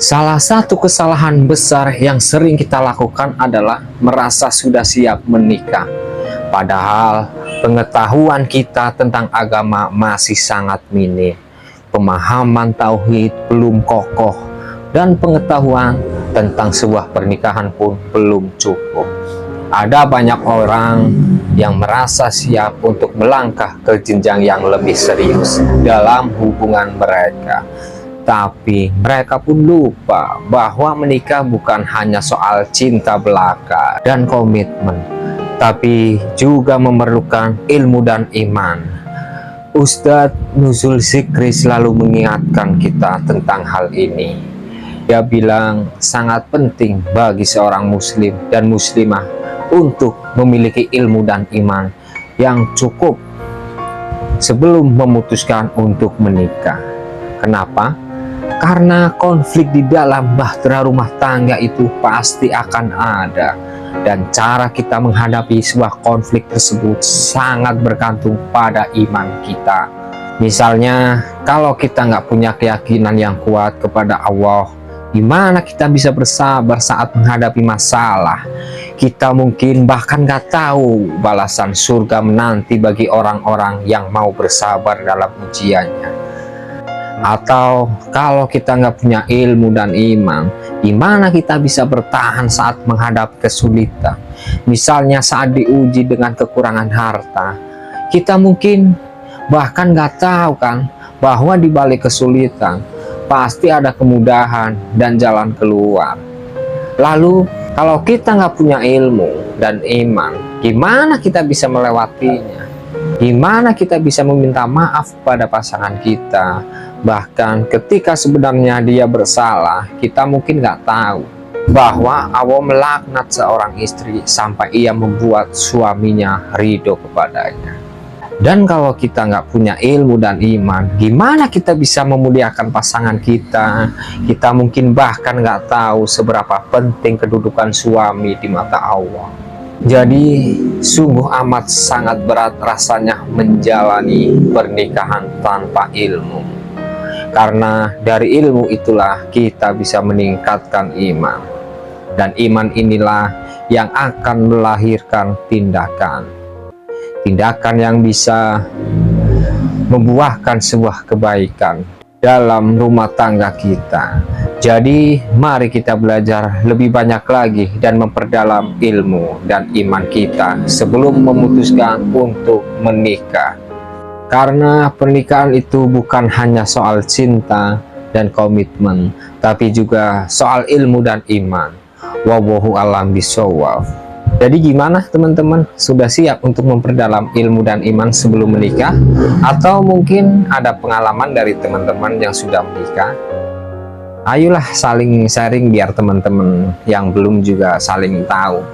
Salah satu kesalahan besar yang sering kita lakukan adalah merasa sudah siap menikah. Padahal pengetahuan kita tentang agama masih sangat minim. Pemahaman tauhid belum kokoh dan pengetahuan tentang sebuah pernikahan pun belum cukup. Ada banyak orang yang merasa siap untuk melangkah ke jenjang yang lebih serius dalam hubungan mereka. Tapi mereka pun lupa bahwa menikah bukan hanya soal cinta belaka dan komitmen, tapi juga memerlukan ilmu dan iman. Ustadz Nuzul Zikri selalu mengingatkan kita tentang hal ini. Dia bilang sangat penting bagi seorang muslim dan muslimah untuk memiliki ilmu dan iman yang cukup sebelum memutuskan untuk menikah. Kenapa? Karena konflik di dalam bahtera rumah tangga itu pasti akan ada, dan cara kita menghadapi sebuah konflik tersebut sangat bergantung pada iman kita. Misalnya, kalau kita nggak punya keyakinan yang kuat kepada Allah, gimana kita bisa bersabar saat menghadapi masalah? Kita mungkin bahkan nggak tahu balasan surga menanti bagi orang-orang yang mau bersabar dalam ujiannya. Atau kalau kita nggak punya ilmu dan iman, gimana kita bisa bertahan saat menghadapi kesulitan? Misalnya saat diuji dengan kekurangan harta, kita mungkin bahkan nggak tahu kan bahwa di balik kesulitan pasti ada kemudahan dan jalan keluar. Lalu kalau kita nggak punya ilmu dan iman, gimana kita bisa melewatinya? Gimana kita bisa meminta maaf pada pasangan kita? Bahkan ketika sebenarnya dia bersalah, kita mungkin nggak tahu bahwa Allah melaknat seorang istri sampai ia membuat suaminya ridho kepadanya. Dan kalau kita nggak punya ilmu dan iman, gimana kita bisa memuliakan pasangan kita? Kita mungkin bahkan nggak tahu seberapa penting kedudukan suami di mata Allah. Jadi sungguh amat sangat berat rasanya menjalani pernikahan tanpa ilmu. Karena dari ilmu itulah kita bisa meningkatkan iman. Dan iman inilah yang akan melahirkan tindakan. Tindakan yang bisa membuahkan sebuah kebaikan dalam rumah tangga kita. Jadi mari kita belajar lebih banyak lagi dan memperdalam ilmu dan iman kita sebelum memutuskan untuk menikah. Karena pernikahan itu bukan hanya soal cinta dan komitmen, tapi juga soal ilmu dan iman. Wallahu a'lam bishawab. Jadi gimana teman-teman? Sudah siap untuk memperdalam ilmu dan iman sebelum menikah? Atau mungkin ada pengalaman dari teman-teman yang sudah menikah? Ayolah saling sharing biar teman-teman yang belum juga saling tahu.